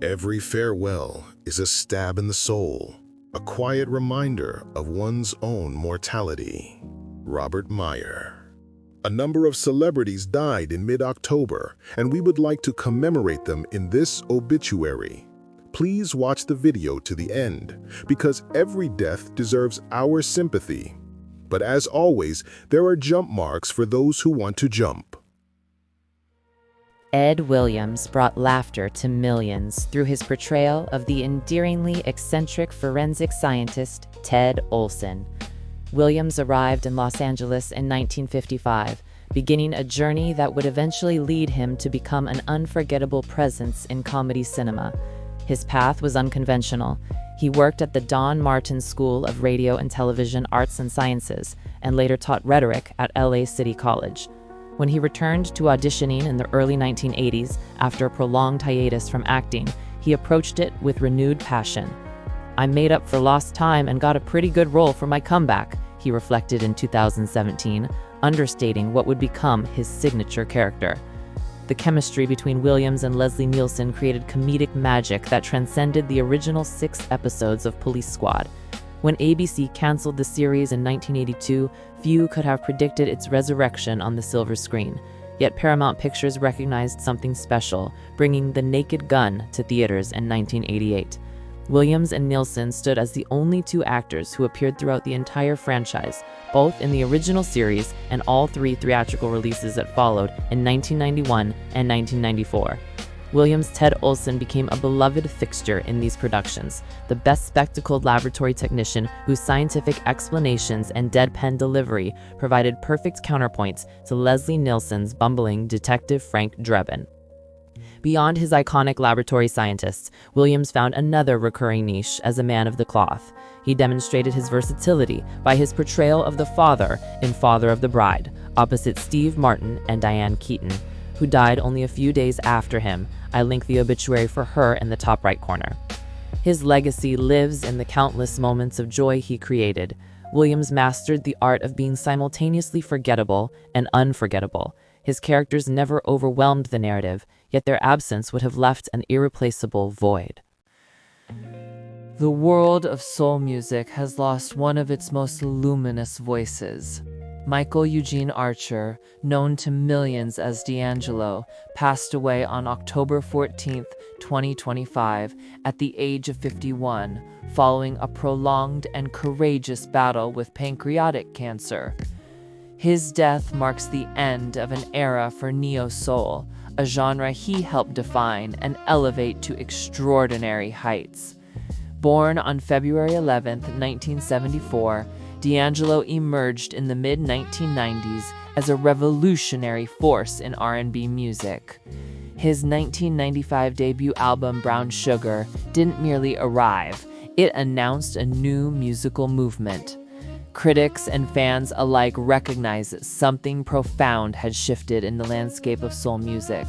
Every farewell is a stab in the soul, a quiet reminder of one's own mortality. Robert Meyer. A number of celebrities died in mid-October, and we would like to commemorate them in this obituary. Please watch the video to the end, because every death deserves our sympathy. But as always, there are jump marks for those who want to jump. Ed Williams brought laughter to millions through his portrayal of the endearingly eccentric forensic scientist Ted Olson. Williams arrived in Los Angeles in 1955, beginning a journey that would eventually lead him to become an unforgettable presence in comedy cinema. His path was unconventional. He worked at the Don Martin School of Radio and Television Arts and Sciences, and later taught rhetoric at LA City College. When he returned to auditioning in the early 1980s, after a prolonged hiatus from acting, he approached it with renewed passion. "I made up for lost time and got a pretty good role for my comeback," he reflected in 2017, understating what would become his signature character. The chemistry between Williams and Leslie Nielsen created comedic magic that transcended the original 6 episodes of Police Squad. When ABC canceled the series in 1982, few could have predicted its resurrection on the silver screen. Yet Paramount Pictures recognized something special, bringing The Naked Gun to theaters in 1988. Williams and Nielsen stood as the only 2 actors who appeared throughout the entire franchise, both in the original series and all 3 theatrical releases that followed in 1991 and 1994. Williams' Ted Olson became a beloved fixture in these productions, the best-spectacled laboratory technician whose scientific explanations and deadpan delivery provided perfect counterpoints to Leslie Nielsen's bumbling Detective Frank Drebin. Beyond his iconic laboratory scientists, Williams found another recurring niche as a man of the cloth. He demonstrated his versatility by his portrayal of the father in Father of the Bride, opposite Steve Martin and Diane Keaton, who died only a few days after him. I link the obituary for her in the top right corner. His legacy lives in the countless moments of joy he created. Williams mastered the art of being simultaneously forgettable and unforgettable. His characters never overwhelmed the narrative, yet their absence would have left an irreplaceable void. The world of soul music has lost one of its most luminous voices. Michael Eugene Archer, known to millions as D'Angelo, passed away on October 14, 2025, at the age of 51, following a prolonged and courageous battle with pancreatic cancer. His death marks the end of an era for neo-soul, a genre he helped define and elevate to extraordinary heights. Born on February 11, 1974, D'Angelo emerged in the mid-1990s as a revolutionary force in R&B music. His 1995 debut album, Brown Sugar, didn't merely arrive, it announced a new musical movement. Critics and fans alike recognized that something profound had shifted in the landscape of soul music.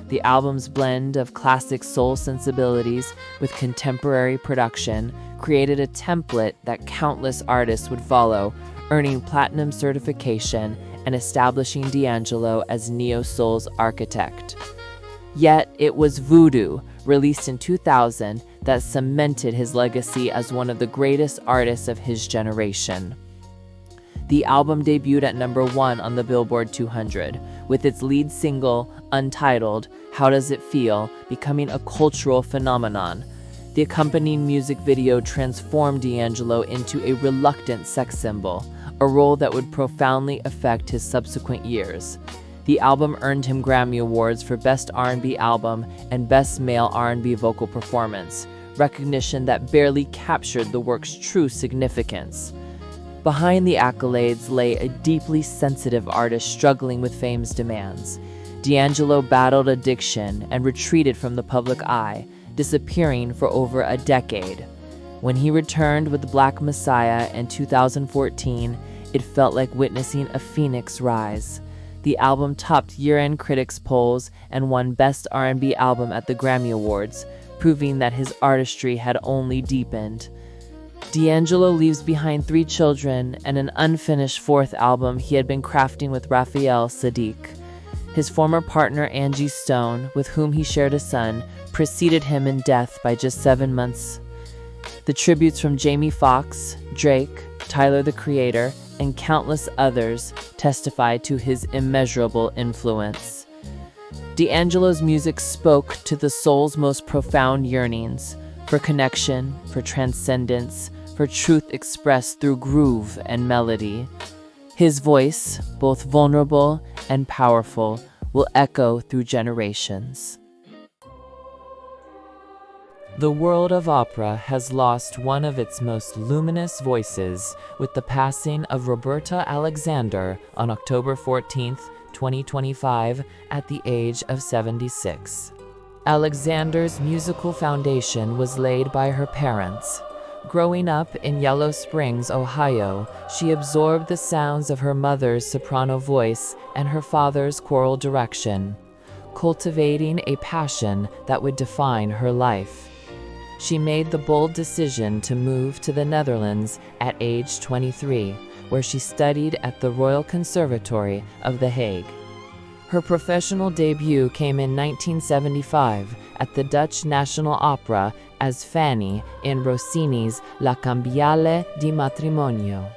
The album's blend of classic soul sensibilities with contemporary production created a template that countless artists would follow, earning platinum certification and establishing D'Angelo as neo-soul's architect. Yet it was Voodoo, released in 2000, that cemented his legacy as one of the greatest artists of his generation. The album debuted at number 1 on the Billboard 200, with its lead single, Untitled, How Does It Feel, becoming a cultural phenomenon. The accompanying music video transformed D'Angelo into a reluctant sex symbol, a role that would profoundly affect his subsequent years. The album earned him Grammy Awards for Best R&B Album and Best Male R&B Vocal Performance, recognition that barely captured the work's true significance. Behind the accolades lay a deeply sensitive artist struggling with fame's demands. D'Angelo battled addiction and retreated from the public eye, disappearing for over a decade. When he returned with Black Messiah in 2014, it felt like witnessing a phoenix rise. The album topped year-end critics' polls and won Best R&B Album at the Grammy Awards, proving that his artistry had only deepened. D'Angelo leaves behind 3 children and an unfinished 4th album he had been crafting with Raphael Saadiq. His former partner Angie Stone, with whom he shared a son, preceded him in death by just 7 months. The tributes from Jamie Foxx, Drake, Tyler the Creator, and countless others testify to his immeasurable influence. D'Angelo's music spoke to the soul's most profound yearnings, for connection, for transcendence, for truth expressed through groove and melody. His voice, both vulnerable and powerful, will echo through generations. The world of opera has lost one of its most luminous voices with the passing of Roberta Alexander on October 14, 2025, at the age of 76. Alexander's musical foundation was laid by her parents. Growing up in Yellow Springs, Ohio, she absorbed the sounds of her mother's soprano voice and her father's choral direction, cultivating a passion that would define her life. She made the bold decision to move to the Netherlands at age 23, where she studied at the Royal Conservatory of The Hague. Her professional debut came in 1975 at the Dutch National Opera as Fanny in Rossini's La Cambiale di Matrimonio.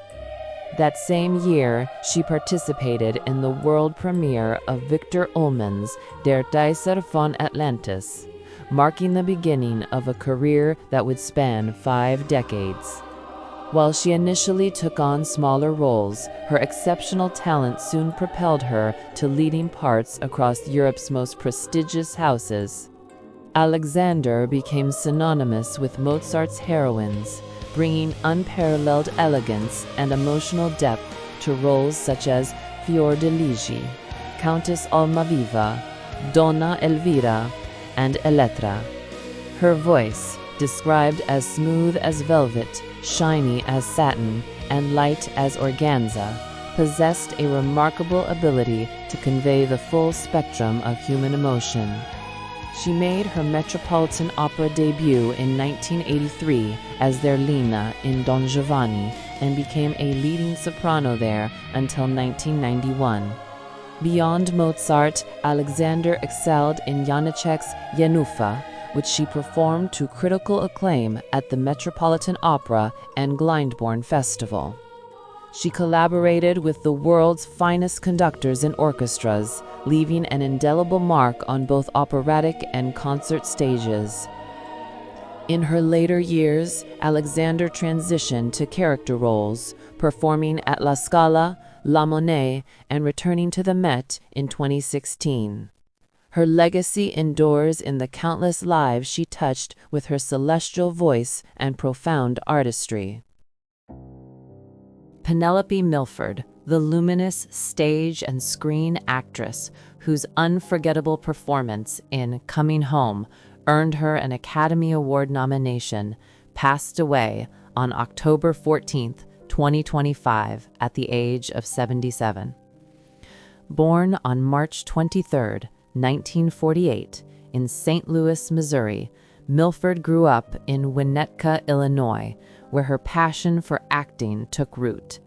That same year, she participated in the world premiere of Victor Ullmann's Der Kaiser von Atlantis, marking the beginning of a career that would span 5 decades. While she initially took on smaller roles, her exceptional talent soon propelled her to leading parts across Europe's most prestigious houses. Alexander became synonymous with Mozart's heroines, bringing unparalleled elegance and emotional depth to roles such as Fior di Ligi, Countess Almaviva, Donna Elvira, and Elettra. Her voice, described as smooth as velvet, shiny as satin, and light as organza, possessed a remarkable ability to convey the full spectrum of human emotion. She made her Metropolitan Opera debut in 1983 as Zerlina in Don Giovanni and became a leading soprano there until 1991. Beyond Mozart, Alexander excelled in Janáček's Jenůfa, which she performed to critical acclaim at the Metropolitan Opera and Glyndebourne Festival. She collaborated with the world's finest conductors and orchestras, leaving an indelible mark on both operatic and concert stages. In her later years, Alexander transitioned to character roles, performing at La Scala, La Monnaie, and returning to the Met in 2016. Her legacy endures in the countless lives she touched with her celestial voice and profound artistry. Penelope Milford, the luminous stage and screen actress whose unforgettable performance in Coming Home earned her an Academy Award nomination, passed away on October 14, 2025, at the age of 77. Born on March 23, 1948, in St. Louis, Missouri, Milford grew up in Winnetka, Illinois, where her passion for acting took root.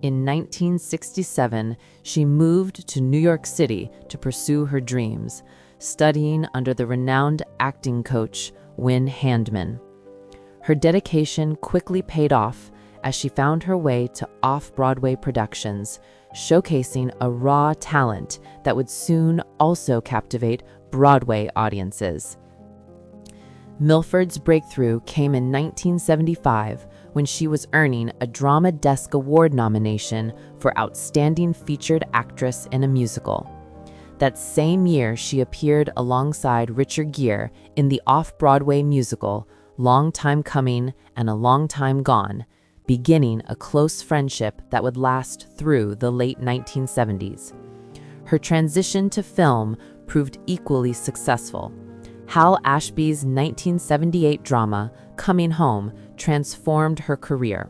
In 1967, she moved to New York City to pursue her dreams, studying under the renowned acting coach Win Handman. Her dedication quickly paid off as she found her way to off-Broadway productions, showcasing a raw talent that would soon also captivate Broadway audiences. Milford's breakthrough came in 1975 when she was earning a Drama Desk Award nomination for Outstanding Featured Actress in a Musical. That same year, she appeared alongside Richard Gere in the off-Broadway musical Long Time Coming and a Long Time Gone, beginning a close friendship that would last through the late 1970s. Her transition to film proved equally successful. Hal Ashby's 1978 drama, Coming Home, transformed her career.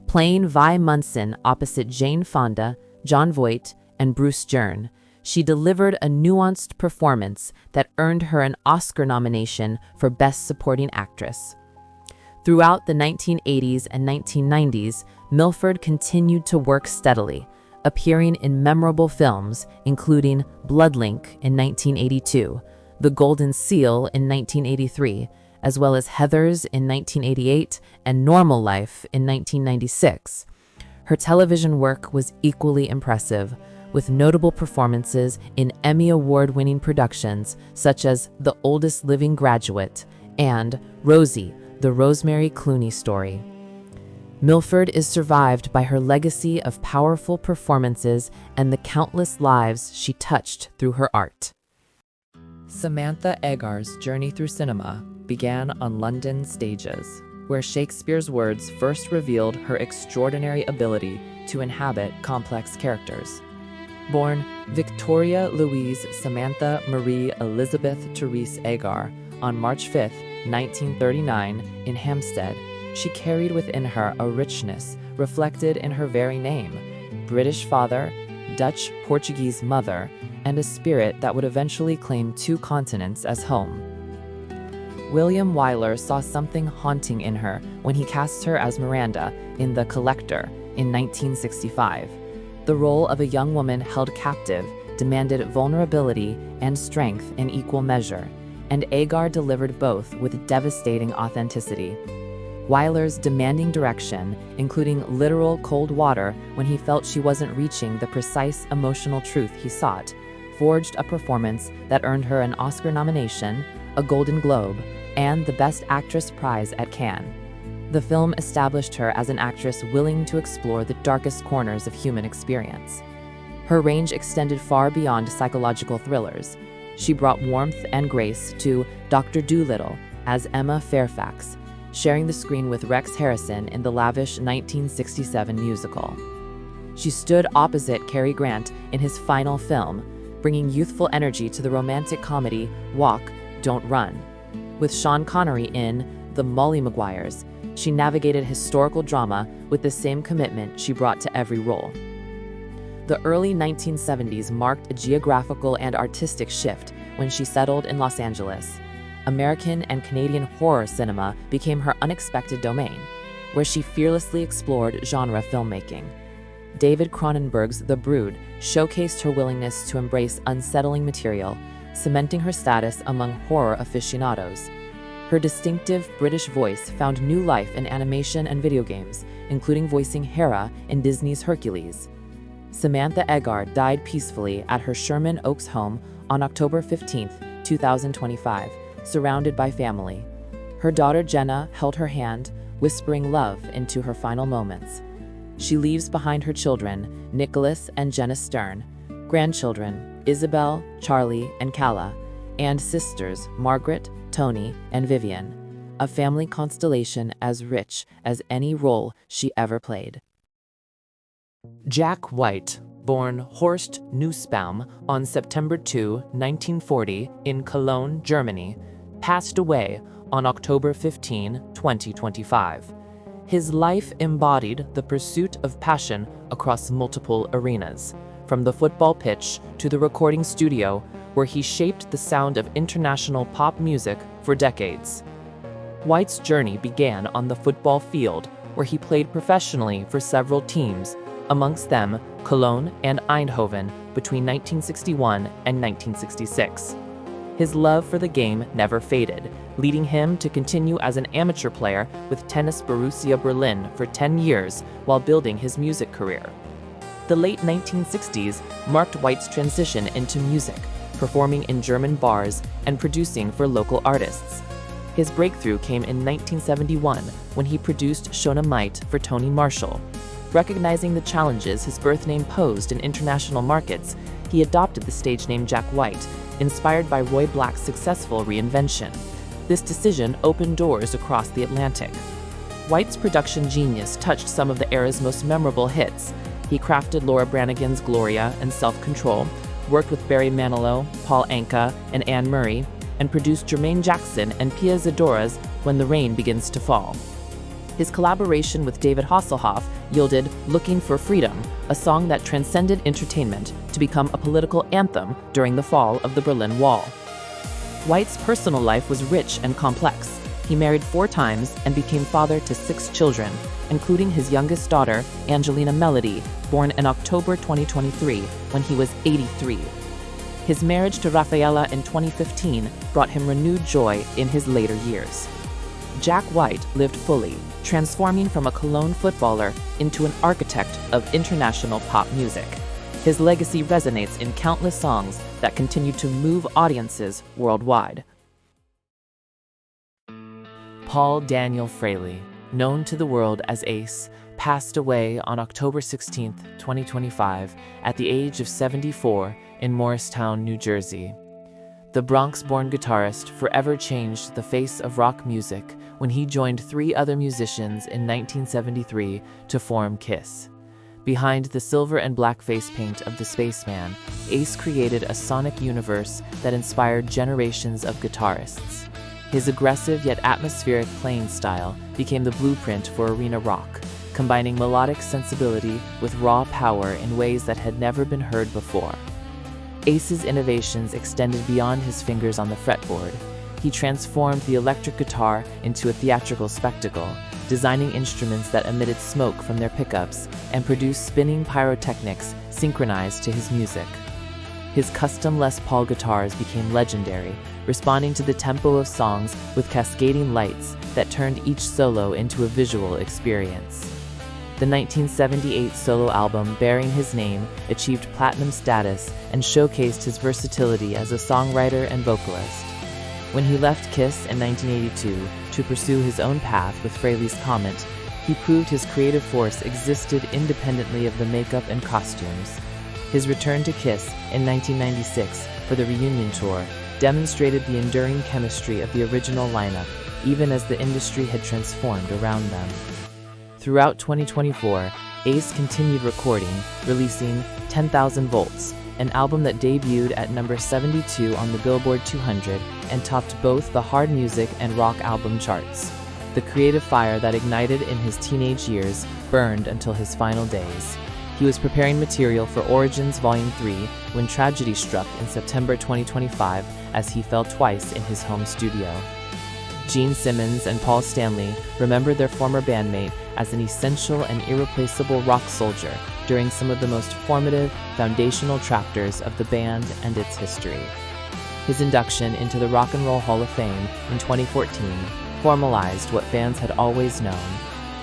Playing Vi Munson opposite Jane Fonda, Jon Voight, and Bruce Dern, she delivered a nuanced performance that earned her an Oscar nomination for Best Supporting Actress. Throughout the 1980s and 1990s, Milford continued to work steadily, appearing in memorable films, including Bloodlink in 1982, The Golden Seal in 1983, as well as Heathers in 1988 and Normal Life in 1996. Her television work was equally impressive, with notable performances in Emmy Award-winning productions such as The Oldest Living Graduate and Rosie, the Rosemary Clooney Story. Milford is survived by her legacy of powerful performances and the countless lives she touched through her art. Samantha Eggar's journey through cinema began on London stages, where Shakespeare's words first revealed her extraordinary ability to inhabit complex characters. Born Victoria Louise Samantha Marie Elizabeth Therese Eggar on March 5, 1939, in Hampstead, she carried within her a richness reflected in her very name: British father, Dutch-Portuguese mother, and a spirit that would eventually claim 2 continents as home. William Wyler saw something haunting in her when he cast her as Miranda in The Collector in 1965. The role of a young woman held captive demanded vulnerability and strength in equal measure, and Eggar delivered both with devastating authenticity. Wyler's demanding direction, including literal cold water when he felt she wasn't reaching the precise emotional truth he sought, forged a performance that earned her an Oscar nomination, a Golden Globe, and the Best Actress prize at Cannes. The film established her as an actress willing to explore the darkest corners of human experience. Her range extended far beyond psychological thrillers. She brought warmth and grace to Dr. Dolittle as Emma Fairfax, sharing the screen with Rex Harrison in the lavish 1967 musical. She stood opposite Cary Grant in his final film, bringing youthful energy to the romantic comedy Walk, Don't Run. With Sean Connery in The Molly Maguires, she navigated historical drama with the same commitment she brought to every role. The early 1970s marked a geographical and artistic shift when she settled in Los Angeles. American and Canadian horror cinema became her unexpected domain, where she fearlessly explored genre filmmaking. David Cronenberg's The Brood showcased her willingness to embrace unsettling material, cementing her status among horror aficionados. Her distinctive British voice found new life in animation and video games, including voicing Hera in Disney's Hercules. Samantha Eggar died peacefully at her Sherman Oaks home on October 15, 2025, surrounded by family. Her daughter Jenna held her hand, whispering love into her final moments. She leaves behind her children, Nicholas and Jenna Stern, grandchildren, Isabel, Charlie, and Calla, and sisters, Margaret, Tony, and Vivian, a family constellation as rich as any role she ever played. Jack White, born Horst Nussbaum on September 2, 1940, in Cologne, Germany, passed away on October 15, 2025. His life embodied the pursuit of passion across multiple arenas, from the football pitch to the recording studio, where he shaped the sound of international pop music for decades. White's journey began on the football field, where he played professionally for several teams, amongst them Cologne and Eindhoven, between 1961 and 1966. His love for the game never faded, leading him to continue as an amateur player with Tennis Borussia Berlin for 10 years while building his music career. The late 1960s marked White's transition into music, performing in German bars and producing for local artists. His breakthrough came in 1971 when he produced Shona Might for Tony Marshall. Recognizing the challenges his birth name posed in international markets, he adopted the stage name Jack White, inspired by Roy Black's successful reinvention. This decision opened doors across the Atlantic. White's production genius touched some of the era's most memorable hits. He crafted Laura Branigan's Gloria and Self-Control, worked with Barry Manilow, Paul Anka, and Anne Murray, and produced Jermaine Jackson and Pia Zadora's When the Rain Begins to Fall. His collaboration with David Hasselhoff yielded Looking for Freedom, a song that transcended entertainment to become a political anthem during the fall of the Berlin Wall. White's personal life was rich and complex. He married 4 times and became father to 6 children, including his youngest daughter, Angelina Melody, born in October 2023, when he was 83. His marriage to Rafaela in 2015 brought him renewed joy in his later years. Jack White lived fully, transforming from a Cologne footballer into an architect of international pop music. His legacy resonates in countless songs that continue to move audiences worldwide. Paul Daniel Frehley, known to the world as Ace, passed away on October 16, 2025, at the age of 74 in Morristown, New Jersey. The Bronx-born guitarist forever changed the face of rock music when he joined 3 other musicians in 1973 to form Kiss. Behind the silver and black face paint of the Spaceman, Ace created a sonic universe that inspired generations of guitarists. His aggressive yet atmospheric playing style became the blueprint for arena rock, combining melodic sensibility with raw power in ways that had never been heard before. Ace's innovations extended beyond his fingers on the fretboard. He transformed the electric guitar into a theatrical spectacle, designing instruments that emitted smoke from their pickups and produced spinning pyrotechnics synchronized to his music. His custom Les Paul guitars became legendary, responding to the tempo of songs with cascading lights that turned each solo into a visual experience. The 1978 solo album bearing his name achieved platinum status and showcased his versatility as a songwriter and vocalist. When he left Kiss in 1982 to pursue his own path with Frehley's Comet, he proved his creative force existed independently of the makeup and costumes. His return to Kiss in 1996 for the reunion tour demonstrated the enduring chemistry of the original lineup, even as the industry had transformed around them. Throughout 2024, Ace continued recording, releasing 10,000 Volts, an album that debuted at number 72 on the Billboard 200 and topped both the hard music and rock album charts. The creative fire that ignited in his teenage years burned until his final days. He was preparing material for Origins Volume 3 when tragedy struck in September 2025 as he fell twice in his home studio. Gene Simmons and Paul Stanley remembered their former bandmate as an essential and irreplaceable rock soldier during some of the most formative, foundational chapters of the band and its history. His induction into the Rock and Roll Hall of Fame in 2014 formalized what fans had always known: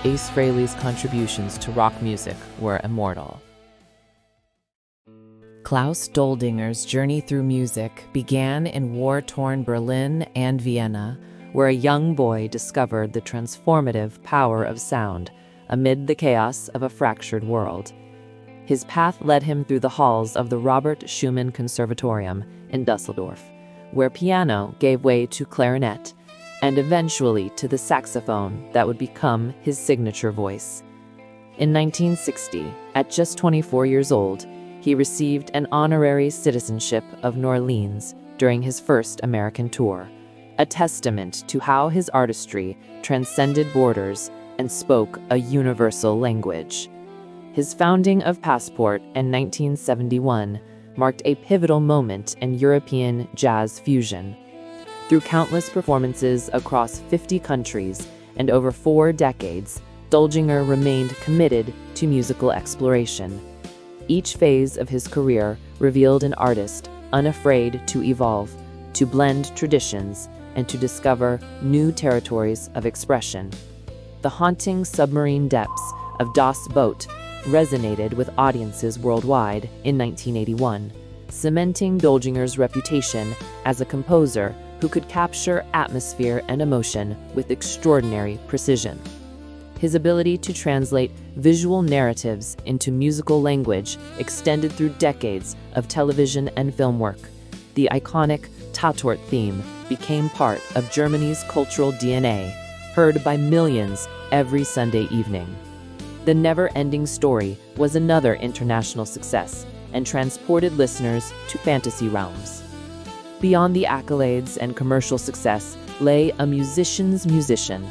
Ace Frehley's contributions to rock music were immortal. Klaus Doldinger's journey through music began in war-torn Berlin and Vienna, where a young boy discovered the transformative power of sound amid the chaos of a fractured world. His path led him through the halls of the Robert Schumann Conservatorium in Dusseldorf, where piano gave way to clarinet, and eventually to the saxophone that would become his signature voice. In 1960, at just 24 years old, he received an honorary citizenship of New Orleans during his first American tour, a testament to how his artistry transcended borders and spoke a universal language. His founding of Passport in 1971 marked a pivotal moment in European jazz fusion. Through countless performances across 50 countries and over 4 decades, Doldinger remained committed to musical exploration. Each phase of his career revealed an artist unafraid to evolve, to blend traditions, and to discover new territories of expression. The haunting submarine depths of Das Boot resonated with audiences worldwide in 1981, cementing Doldinger's reputation as a composer who could capture atmosphere and emotion with extraordinary precision. His ability to translate visual narratives into musical language extended through decades of television and film work. The iconic Tatort theme became part of Germany's cultural DNA, heard by millions every Sunday evening. The Never-Ending Story was another international success and transported listeners to fantasy realms. Beyond the accolades and commercial success lay a musician's musician,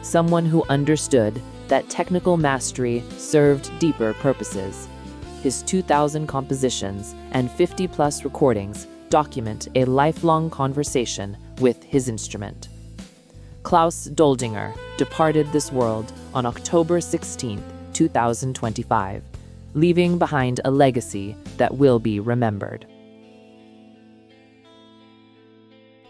someone who understood that technical mastery served deeper purposes. His 2,000 compositions and 50-plus recordings document a lifelong conversation with his instrument. Klaus Doldinger departed this world on October 16, 2025, leaving behind a legacy that will be remembered.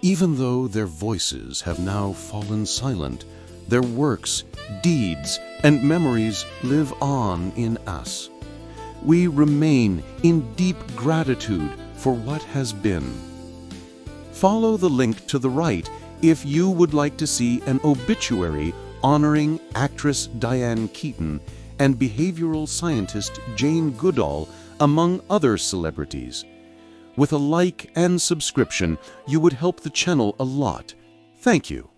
Even though their voices have now fallen silent, their works, deeds, and memories live on in us. We remain in deep gratitude for what has been. Follow the link to the right if you would like to see an obituary honoring actress Diane Keaton and behavioral scientist Jane Goodall, among other celebrities. With a like and subscription, you would help the channel a lot. Thank you.